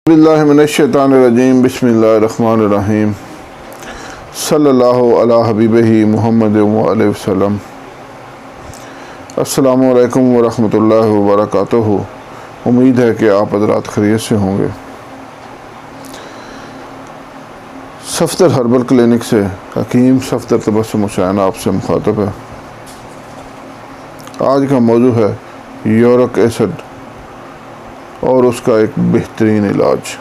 باللہ من الشیطان الرجیم بسم اللہ الرحمن الرحیم صلی اللہ علی حبیبہ محمد وعلیہ وسلم۔ السلام علیکم ورحمۃ اللہ وبرکاتہ۔ امید ہے کہ آپ حضرات خیریت سے ہوں گے۔ صفدر ہربل کلینک سے حکیم صفدر تبسم حسین آپ سے مخاطب ہے۔ آج کا موضوع ہے یورک ایسڈ اور اس کا ایک بہترین علاج۔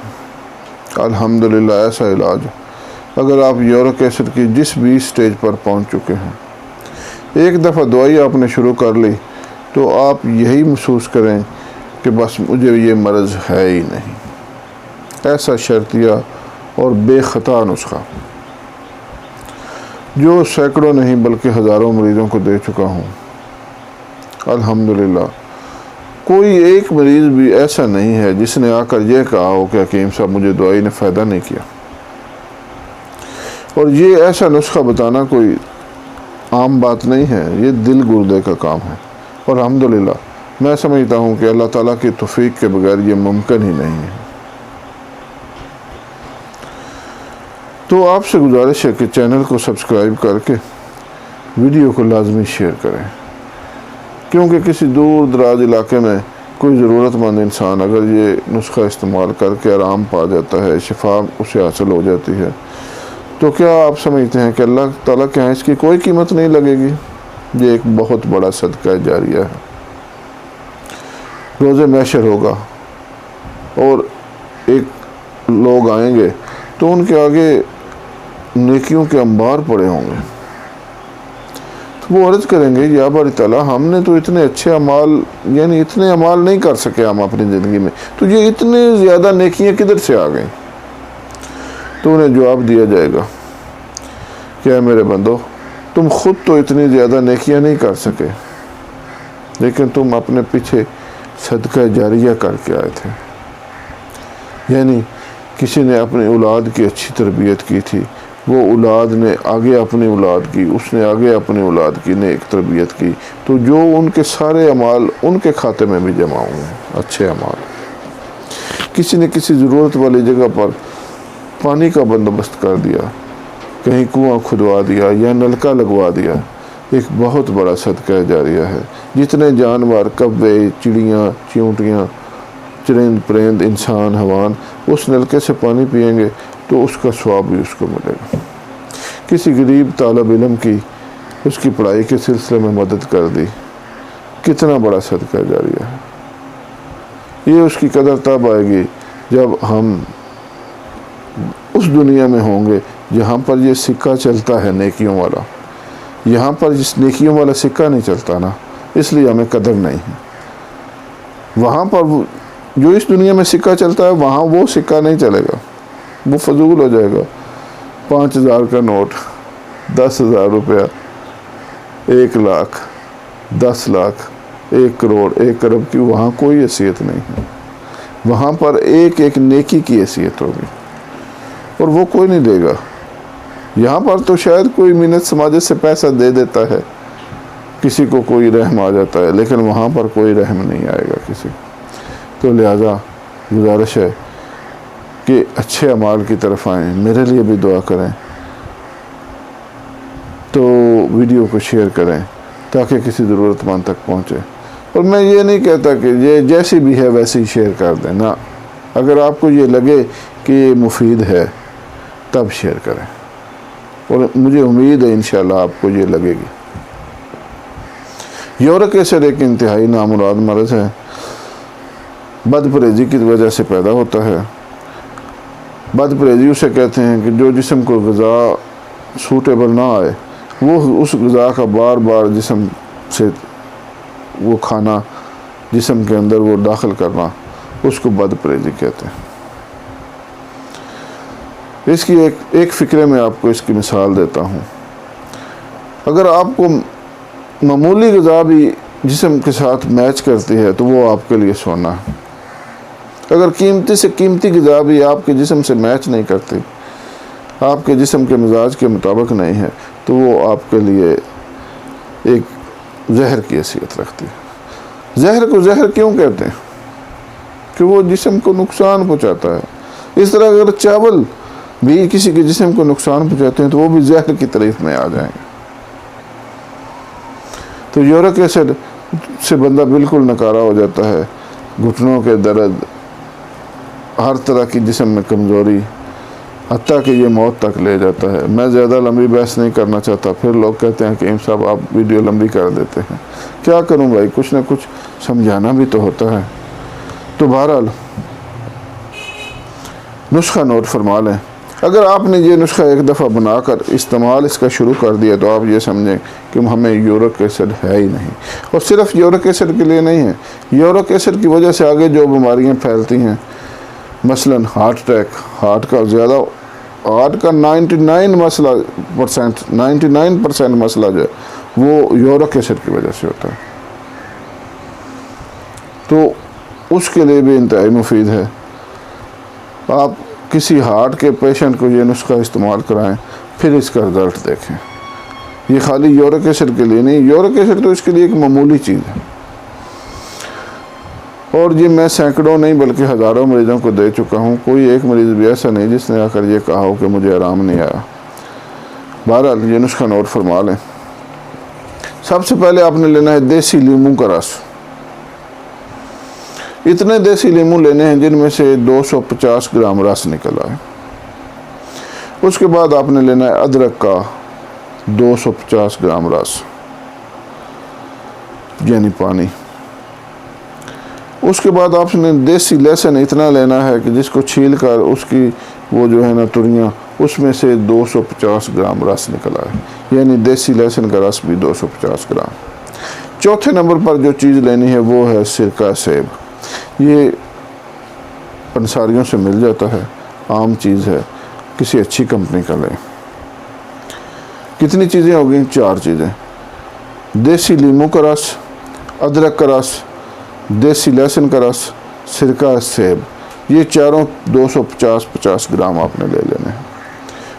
الحمدللہ ایسا علاج اگر آپ یورک ایسڈ کی جس بھی سٹیج پر پہنچ چکے ہیں، ایک دفعہ دوائی آپ نے شروع کر لی تو آپ یہی محسوس کریں کہ بس مجھے یہ مرض ہے ہی نہیں۔ ایسا شرطیہ اور بے خطا نسخہ جو سینکڑوں نہیں بلکہ ہزاروں مریضوں کو دے چکا ہوں۔ الحمدللہ کوئی ایک مریض بھی ایسا نہیں ہے جس نے آ کر یہ کہا ہو کہ حکیم صاحب مجھے دوائی نے فائدہ نہیں کیا۔ اور یہ ایسا نسخہ بتانا کوئی عام بات نہیں ہے، یہ دل گردے کا کام ہے، اور الحمدللہ میں سمجھتا ہوں کہ اللہ تعالیٰ کی توفیق کے بغیر یہ ممکن ہی نہیں ہے۔ تو آپ سے گزارش ہے کہ چینل کو سبسکرائب کر کے ویڈیو کو لازمی شیئر کریں، کیونکہ کسی دور دراز علاقے میں کوئی ضرورت مند انسان اگر یہ نسخہ استعمال کر کے آرام پا جاتا ہے، شفا اسے حاصل ہو جاتی ہے، تو کیا آپ سمجھتے ہیں کہ اللہ تعالیٰ کے ہاں اس کی کوئی قیمت نہیں لگے گی؟ یہ ایک بہت بڑا صدقہ جاریہ ہے۔ روز محشر ہوگا اور ایک لوگ آئیں گے تو ان کے آگے نیکیوں کے انبار پڑے ہوں گے، وہ عرض کریں گے یا باری تعالیٰ ہم نے تو اتنے اچھے اعمال یعنی اتنے اعمال نہیں کر سکے ہم اپنی زندگی میں، تو یہ اتنے زیادہ نیکیاں کدھر سے آ گئیں؟ تو انہیں جواب دیا جائے گا کہ اے میرے بندو، تم خود تو اتنی زیادہ نیکیاں نہیں کر سکے، لیکن تم اپنے پیچھے صدقہ جاریہ کر کے آئے تھے۔ یعنی کسی نے اپنی اولاد کی اچھی تربیت کی تھی، وہ اولاد نے آگے اپنی اولاد کی، اس نے آگے اپنی اولاد کی نیک تربیت کی، تو جو ان کے سارے اعمال ان کے کھاتے میں بھی جمع ہوئے ہیں، اچھے اعمال۔ کسی نے کسی ضرورت والی جگہ پر پانی کا بندوبست کر دیا، کہیں کنواں کھدوا دیا یا نلکا لگوا دیا، ایک بہت بڑا صدقہ جاریہ ہے۔ جتنے جانور، کوے، چڑیاں، چیونٹیاں، چرند پرند، انسان، حیوان اس نلکے سے پانی پیئیں گے تو اس کا ثواب بھی اس کو ملے گا۔ کسی غریب طالب علم کی اس کی پڑھائی کے سلسلے میں مدد کر دی، کتنا بڑا صدقہ جاریہ ہے۔ یہ اس کی قدر تب آئے گی جب ہم اس دنیا میں ہوں گے جہاں پر یہ سکہ چلتا ہے نیکیوں والا۔ یہاں پر جس نیکیوں والا سکہ نہیں چلتا نا، اس لیے ہمیں قدر نہیں ہے۔ وہاں پر جو اس دنیا میں سکہ چلتا ہے وہاں وہ سکہ نہیں چلے گا، وہ فضول ہو جائے گا۔ 5000 کا نوٹ، 10,000 روپیہ، 1 لاکھ، 10 لاکھ، 1 کروڑ، 1 ارب کی وہاں کوئی حیثیت نہیں ہے۔ وہاں پر ایک ایک نیکی کی حیثیت ہوگی، اور وہ کوئی نہیں دے گا۔ یہاں پر تو شاید کوئی منت سماجت سے پیسہ دے دیتا ہے، کسی کو کوئی رحم آ جاتا ہے، لیکن وہاں پر کوئی رحم نہیں آئے گا کسی کو۔ تو لہذا گزارش ہے کہ اچھے اعمال کی طرف آئیں، میرے لیے بھی دعا کریں، تو ویڈیو کو شیئر کریں تاکہ کسی ضرورت مند تک پہنچے۔ اور میں یہ نہیں کہتا کہ یہ جیسی بھی ہے ویسے ہی شیئر کر دیں، نہ، اگر آپ کو یہ لگے کہ یہ مفید ہے تب شیئر کریں، اور مجھے امید ہے انشاءاللہ آپ کو یہ لگے گی۔ یورک ایسڈ ایک انتہائی نامراد مرض ہے، بد پرہیزی کی وجہ سے پیدا ہوتا ہے۔ بد پرہیزی اسے کہتے ہیں کہ جو جسم کو غذا سوٹیبل نہ آئے، وہ اس غذا کا بار بار جسم سے وہ کھانا جسم کے اندر وہ داخل کرنا، اس کو بد پرہیزی کہتے ہیں۔ اس کی ایک فکرے میں آپ کو اس کی مثال دیتا ہوں۔ اگر آپ کو معمولی غذا بھی جسم کے ساتھ میچ کرتی ہے تو وہ آپ کے لیے سونا ہے۔ اگر قیمتی سے قیمتی غذا بھی آپ کے جسم سے میچ نہیں کرتی، آپ کے جسم کے مزاج کے مطابق نہیں ہے، تو وہ آپ کے لیے ایک زہر کی حیثیت رکھتی ہے۔ زہر کو زہر کیوں کہتے ہیں؟ کہ وہ جسم کو نقصان پہنچاتا ہے۔ اس طرح اگر چاول بھی کسی کے جسم کو نقصان پہنچاتے ہیں تو وہ بھی زہر کی طریق میں آ جائیں گے. تو یورک ایسڈ سے بندہ بالکل نکارا ہو جاتا ہے، گھٹنوں کے درد، ہر طرح کی جسم میں کمزوری، حتیٰ کہ یہ موت تک لے جاتا ہے. میں زیادہ لمبی بحث نہیں کرنا چاہتا، پھر لوگ کہتے ہیں کہ ایم صاحب آپ ویڈیو لمبی کر دیتے ہیں. کیا کروں بھائی، کچھ نہ کچھ سمجھانا بھی تو ہوتا ہے. تو بہرحال نسخہ نوٹ فرما لیں. اگر آپ نے یہ نسخہ ایک دفعہ بنا کر استعمال اس کا شروع کر دیا تو آپ یہ سمجھیں کہ ہمیں یورک ایسڈ ہے ہی نہیں. اور صرف یورک ایسڈ کے لیے نہیں ہے، یورک ایسڈ کی وجہ سے آگے جو بیماریاں پھیلتی ہیں، مثلا ہارٹ اٹیک، ہارٹ کا 99% مسئلہ جو ہے وہ یورک ایسڈ کی وجہ سے ہوتا ہے. تو اس کے لیے بھی انتہائی مفید ہے. آپ کسی ہارٹ کے پیشنٹ کو یہ نسخہ استعمال کرائیں، پھر اس کا رزلٹ دیکھیں. یہ خالی یورک ایسڈ کے لیے نہیں، یورک ایسڈ تو اس کے لیے ایک معمولی چیز ہے. اور یہ میں سینکڑوں نہیں بلکہ ہزاروں مریضوں کو دے چکا ہوں. کوئی ایک مریض بھی ایسا نہیں جس نے آ کر یہ کہا ہو کہ مجھے آرام نہیں آیا. بہرحال یہ نسخہ نوٹ فرما لیں. سب سے پہلے آپ نے لینا ہے دیسی لیموں کا رس. اتنے دیسی لیموں لینے ہیں جن میں سے 250 گرام رس نکل آئے. اس کے بعد آپ نے لینا ہے ادرک کا 250 گرام رس، یعنی پانی. اس کے بعد آپ نے دیسی لہسن اتنا لینا ہے کہ جس کو چھیل کر اس کی وہ جو ہے نا تریاں، اس میں سے 250 گرام رس نکل آئے، یعنی دیسی لہسن کا رس بھی 250 گرام. چوتھے نمبر پر جو چیز لینی ہے وہ ہے سرکہ سیب. یہ پنساریوں سے مل جاتا ہے، عام چیز ہے، کسی اچھی کمپنی کا لیں. کتنی چیزیں ہو گئیں؟ 4 چیزیں. دیسی لیموں کا رس، ادرک کا رس، دیسی لہسن کا رس، سرکہ سیب. یہ چاروں 250 گرام آپ نے لے لینے ہیں.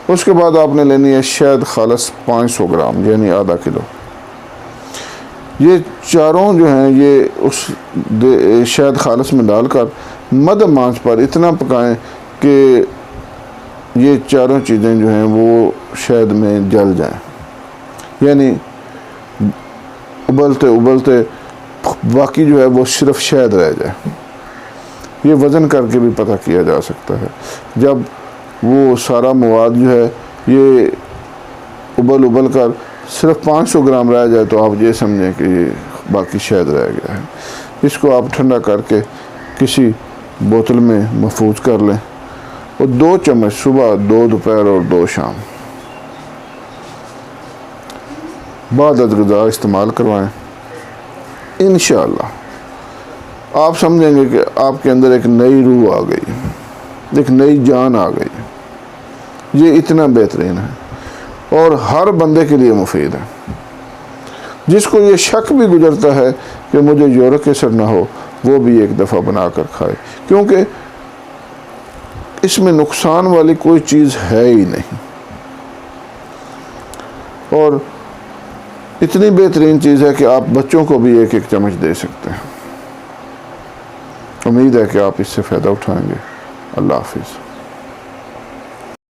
اس کے بعد آپ نے لینی ہے شہد خالص 500 گرام، یعنی آدھا کلو. یہ چاروں جو ہیں یہ اس شہد خالص میں ڈال کر مدھم آنچ پر اتنا پکائیں کہ یہ چاروں چیزیں جو ہیں وہ شہد میں جل جائیں، یعنی ابلتے ابلتے باقی جو ہے وہ صرف شہد رہ جائے. یہ وزن کر کے بھی پتہ کیا جا سکتا ہے. جب وہ سارا مواد جو ہے یہ ابل کر صرف 500 گرام رہ جائے تو آپ یہ سمجھیں کہ یہ باقی شہد رہ گیا ہے. اس کو آپ ٹھنڈا کر کے کسی بوتل میں محفوظ کر لیں، اور 2 چمچ صبح، 2 دوپہر اور 2 شام بعد از غذا استعمال کروائیں. انشاءاللہ آپ سمجھیں گے کہ آپ کے اندر ایک نئی روح آ گئی، ایک نئی جان آ گئی. یہ اتنا بہترین ہے اور ہر بندے کے لیے مفید ہے. جس کو یہ شک بھی گزرتا ہے کہ مجھے یورک ایسڈ نہ ہو، وہ بھی ایک دفعہ بنا کر کھائے، کیونکہ اس میں نقصان والی کوئی چیز ہے ہی نہیں. اور اتنی بہترین چیز ہے کہ آپ بچوں کو بھی 1 چمچ دے سکتے ہیں. امید ہے کہ آپ اس سے فائدہ اٹھائیں گے. اللہ حافظ.